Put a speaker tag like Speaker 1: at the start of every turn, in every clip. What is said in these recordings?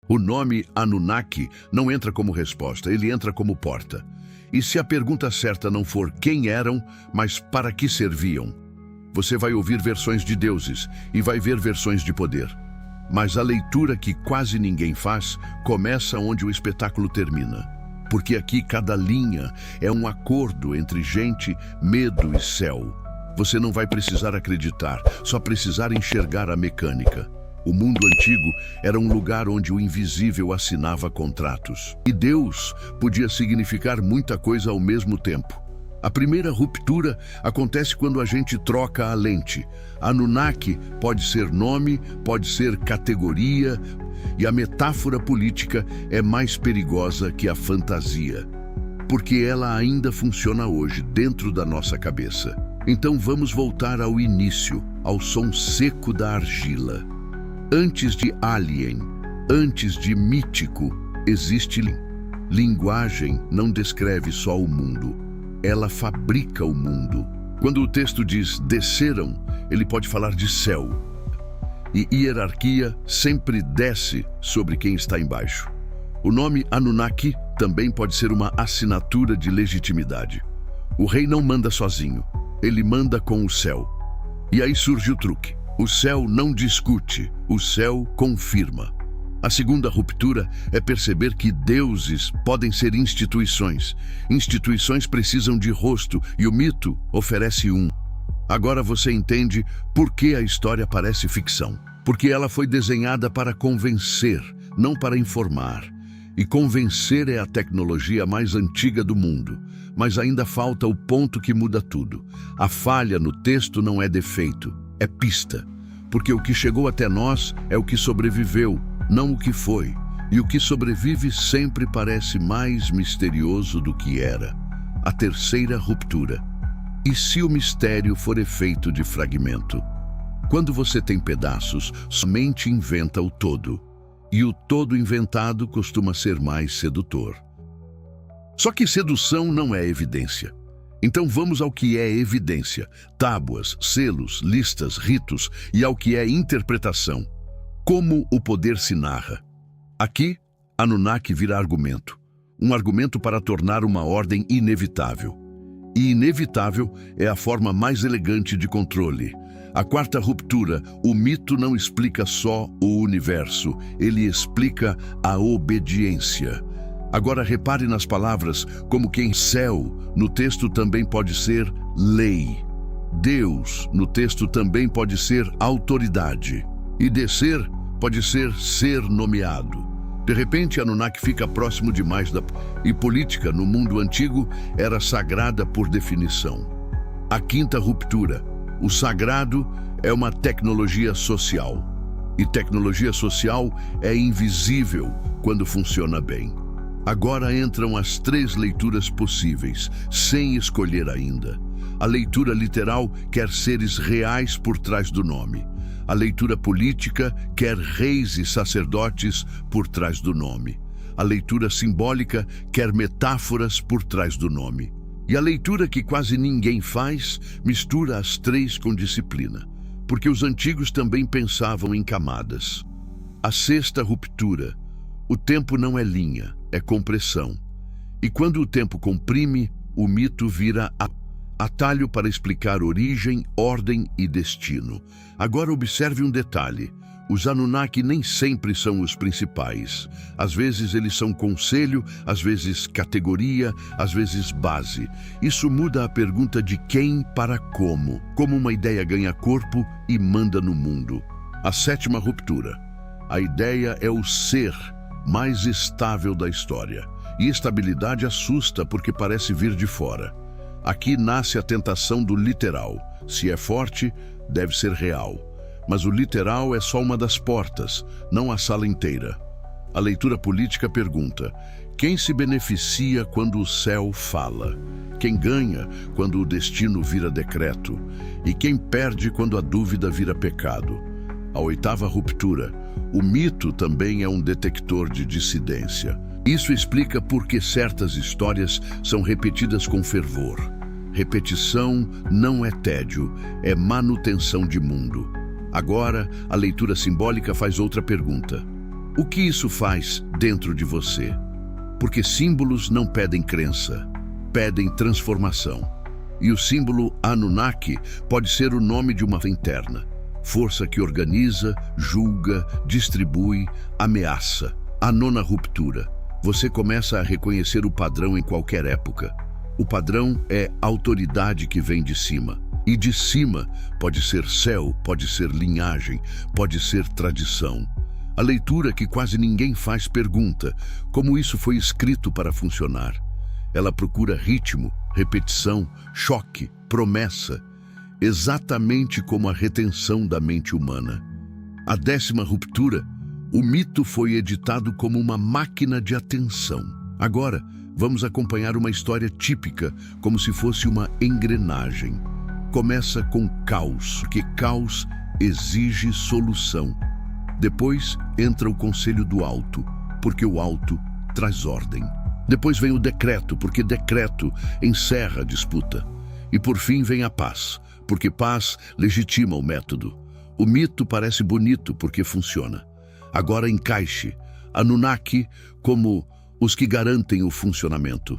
Speaker 1: O nome Anunnaki não entra como resposta, ele entra como porta. E se a pergunta certa não for quem eram, mas para que serviam, você vai ouvir versões de deuses e vai ver versões de poder. Mas a leitura que quase ninguém faz começa onde o espetáculo termina. Porque aqui cada linha é um acordo entre gente, medo e céu. Você não vai precisar acreditar, só precisar enxergar a mecânica. O mundo antigo era um lugar onde o invisível assinava contratos. E Deus podia significar muita coisa ao mesmo tempo. A primeira ruptura acontece quando a gente troca a lente. Anunnaki pode ser nome, pode ser categoria, e a metáfora política é mais perigosa que a fantasia, porque ela ainda funciona hoje dentro da nossa cabeça. Então vamos voltar ao início, ao som seco da argila. Antes de alien, antes de mítico, existe linguagem. Não descreve só o mundo, ela fabrica o mundo. Quando o texto diz desceram, ele pode falar de céu. E hierarquia sempre desce sobre quem está embaixo. O nome Anunnaki também pode ser uma assinatura de legitimidade. O rei não manda sozinho, ele manda com o céu. E aí surge o truque. O céu não discute, o céu confirma. A segunda ruptura é perceber que deuses podem ser instituições. Instituições precisam de rosto e o mito oferece um. Agora você entende por que a história parece ficção. Porque ela foi desenhada para convencer, não para informar. E convencer é a tecnologia mais antiga do mundo. Mas ainda falta o ponto que muda tudo. A falha no texto não é defeito, é pista. Porque o que chegou até nós é o que sobreviveu, não o que foi. E o que sobrevive sempre parece mais misterioso do que era. A terceira ruptura. E se o mistério for efeito de fragmento? Quando você tem pedaços, somente inventa o todo. E o todo inventado costuma ser mais sedutor. Só que sedução não é evidência. Então vamos ao que é evidência. Tábuas, selos, listas, ritos e ao que é interpretação. Como o poder se narra. Aqui, Anunnaki vira argumento. Um argumento para tornar uma ordem inevitável. E inevitável é a forma mais elegante de controle. A quarta ruptura, o mito não explica só o universo, ele explica a obediência. Agora repare nas palavras como quem céu, no texto também pode ser lei. Deus, no texto também pode ser autoridade. E descer pode ser nomeado. De repente, Anunnaki fica próximo demais da... E política, no mundo antigo, era sagrada por definição. A quinta ruptura. O sagrado é uma tecnologia social. E tecnologia social é invisível quando funciona bem. Agora entram as três leituras possíveis, sem escolher ainda. A leitura literal quer seres reais por trás do nome. A leitura política quer reis e sacerdotes por trás do nome. A leitura simbólica quer metáforas por trás do nome. E a leitura que quase ninguém faz mistura as três com disciplina, porque os antigos também pensavam em camadas. A sexta ruptura. O tempo não é linha, é compressão. E quando o tempo comprime, o mito vira atalho para explicar origem, ordem e destino. Agora observe um detalhe. Os Anunnaki nem sempre são os principais. Às vezes eles são conselho, às vezes categoria, às vezes base. Isso muda a pergunta de quem para como. Como uma ideia ganha corpo e manda no mundo. A sétima ruptura. A ideia é o ser mais estável da história. E estabilidade assusta porque parece vir de fora. Aqui nasce a tentação do literal. Se é forte, deve ser real. Mas o literal é só uma das portas, não a sala inteira. A leitura política pergunta: quem se beneficia quando o céu fala? Quem ganha quando o destino vira decreto? E quem perde quando a dúvida vira pecado? A oitava ruptura. O mito também é um detector de dissidência. Isso explica por que certas histórias são repetidas com fervor. Repetição não é tédio, é manutenção de mundo. Agora, a leitura simbólica faz outra pergunta. O que isso faz dentro de você? Porque símbolos não pedem crença, pedem transformação. E o símbolo Anunnaki pode ser o nome de uma força interna, força que organiza, julga, distribui, ameaça. A nona ruptura. Você começa a reconhecer o padrão em qualquer época. O padrão é autoridade que vem de cima. E de cima pode ser céu, pode ser linhagem, pode ser tradição. A leitura que quase ninguém faz pergunta como isso foi escrito para funcionar. Ela procura ritmo, repetição, choque, promessa, exatamente como a retenção da mente humana. A 10ª ruptura, o mito foi editado como uma máquina de atenção. Agora, vamos acompanhar uma história típica, como se fosse uma engrenagem. Começa com caos, porque caos exige solução. Depois entra o conselho do alto, porque o alto traz ordem. Depois vem o decreto, porque decreto encerra a disputa. E por fim vem a paz, porque paz legitima o método. O mito parece bonito porque funciona. Agora encaixe Anunnaki como os que garantem o funcionamento.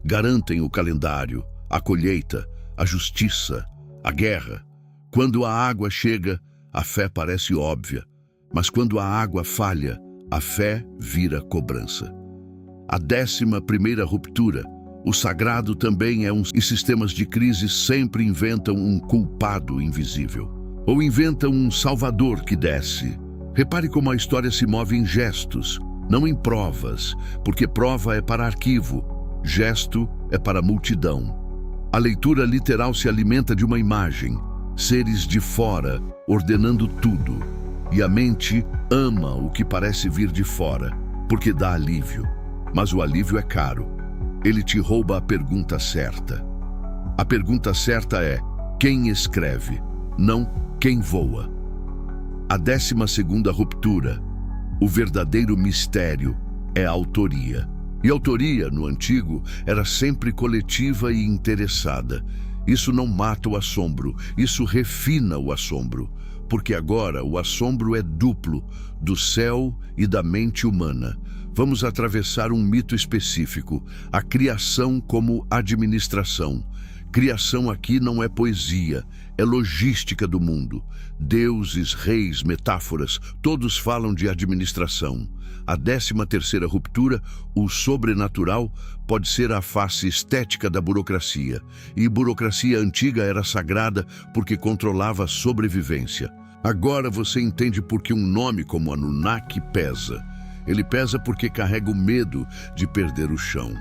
Speaker 1: Garantem o calendário, a colheita, a justiça, a guerra. Quando a água chega, a fé parece óbvia. Mas quando a água falha, a fé vira cobrança. A 11ª ruptura. O sagrado também é e sistemas de crise sempre inventam um culpado invisível. Ou inventam um salvador que desce. Repare como a história se move em gestos, não em provas, porque prova é para arquivo, gesto é para multidão. A leitura literal se alimenta de uma imagem, seres de fora ordenando tudo. E a mente ama o que parece vir de fora, porque dá alívio. Mas o alívio é caro. Ele te rouba a pergunta certa. A pergunta certa é: quem escreve, não quem voa. A 12ª ruptura. O verdadeiro mistério é a autoria. E a autoria, no antigo, era sempre coletiva e interessada. Isso não mata o assombro, isso refina o assombro. Porque agora o assombro é duplo, do céu e da mente humana. Vamos atravessar um mito específico, a criação como administração. Criação aqui não é poesia, é logística do mundo. Deuses, reis, metáforas, todos falam de administração. A 13ª ruptura, o sobrenatural, pode ser a face estética da burocracia. E burocracia antiga era sagrada porque controlava a sobrevivência. Agora você entende por que um nome como Anunnaki pesa. Ele pesa porque carrega o medo de perder o chão.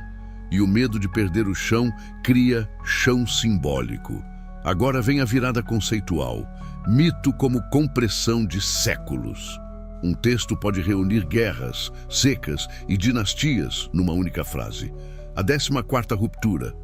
Speaker 1: E o medo de perder o chão cria chão simbólico. Agora vem a virada conceitual. Mito como compressão de séculos. Um texto pode reunir guerras, secas e dinastias numa única frase. A 14ª ruptura.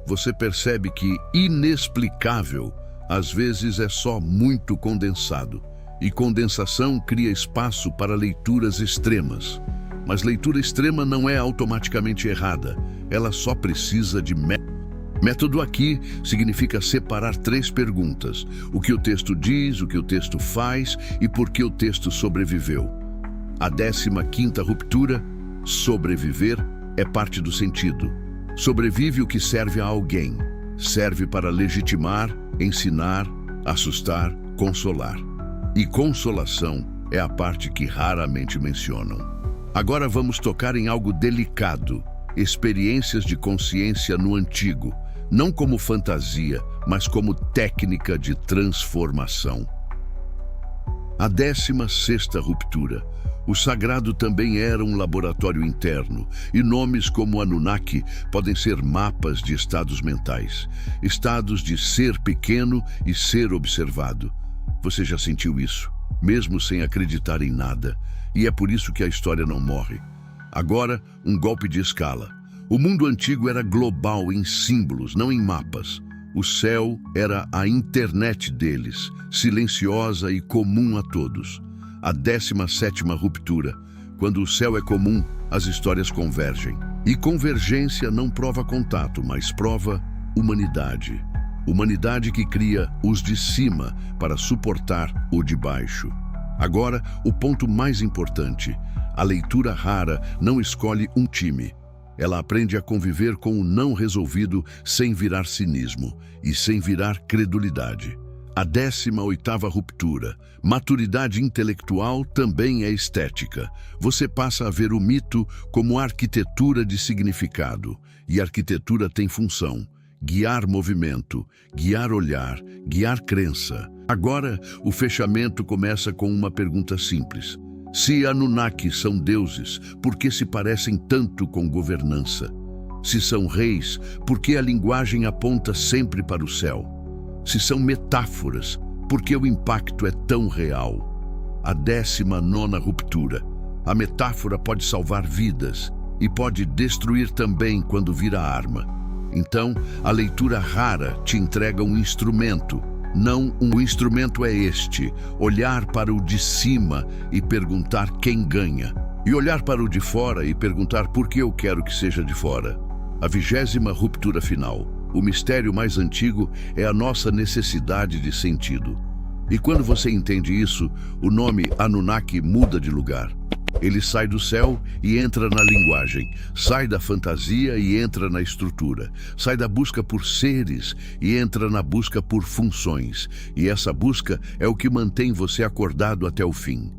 Speaker 1: Você percebe que inexplicável, às vezes, é só muito condensado. E condensação cria espaço para leituras extremas. Mas leitura extrema não é automaticamente errada. Ela só precisa de método. Método aqui significa separar 3 perguntas. O que o texto diz, o que o texto faz e por que o texto sobreviveu. A 15ª ruptura, sobreviver, é parte do sentido. Sobrevive o que serve a alguém. Serve para legitimar, ensinar, assustar, consolar. E consolação é a parte que raramente mencionam. Agora vamos tocar em algo delicado. Experiências de consciência no antigo. Não como fantasia, mas como técnica de transformação. A 16ª ruptura. O sagrado também era um laboratório interno, e nomes como Anunnaki podem ser mapas de estados mentais, estados de ser pequeno e ser observado. Você já sentiu isso, mesmo sem acreditar em nada, e é por isso que a história não morre. Agora, um golpe de escala. O mundo antigo era global em símbolos, não em mapas. O céu era a internet deles, silenciosa e comum a todos. A 17ª ruptura. Quando o céu é comum, as histórias convergem. E convergência não prova contato, mas prova humanidade. Humanidade que cria os de cima para suportar o de baixo. Agora, o ponto mais importante. A leitura rara não escolhe um time. Ela aprende a conviver com o não resolvido sem virar cinismo e sem virar credulidade. A 18ª ruptura. Maturidade intelectual também é estética. Você passa a ver o mito como arquitetura de significado. E arquitetura tem função: guiar movimento, guiar olhar, guiar crença. Agora, o fechamento começa com uma pergunta simples. Se Anunnaki são deuses, por que se parecem tanto com governança? Se são reis, por que a linguagem aponta sempre para o céu? Se são metáforas, por que o impacto é tão real? A 19ª ruptura. A metáfora pode salvar vidas e pode destruir também quando vira arma. Então, a leitura rara te entrega um instrumento. Não, o instrumento é este: olhar para o de cima e perguntar quem ganha. E olhar para o de fora e perguntar por que eu quero que seja de fora. A 20ª ruptura final. O mistério mais antigo é a nossa necessidade de sentido. E quando você entende isso, o nome Anunnaki muda de lugar. Ele sai do céu e entra na linguagem, sai da fantasia e entra na estrutura, sai da busca por seres e entra na busca por funções. E essa busca é o que mantém você acordado até o fim.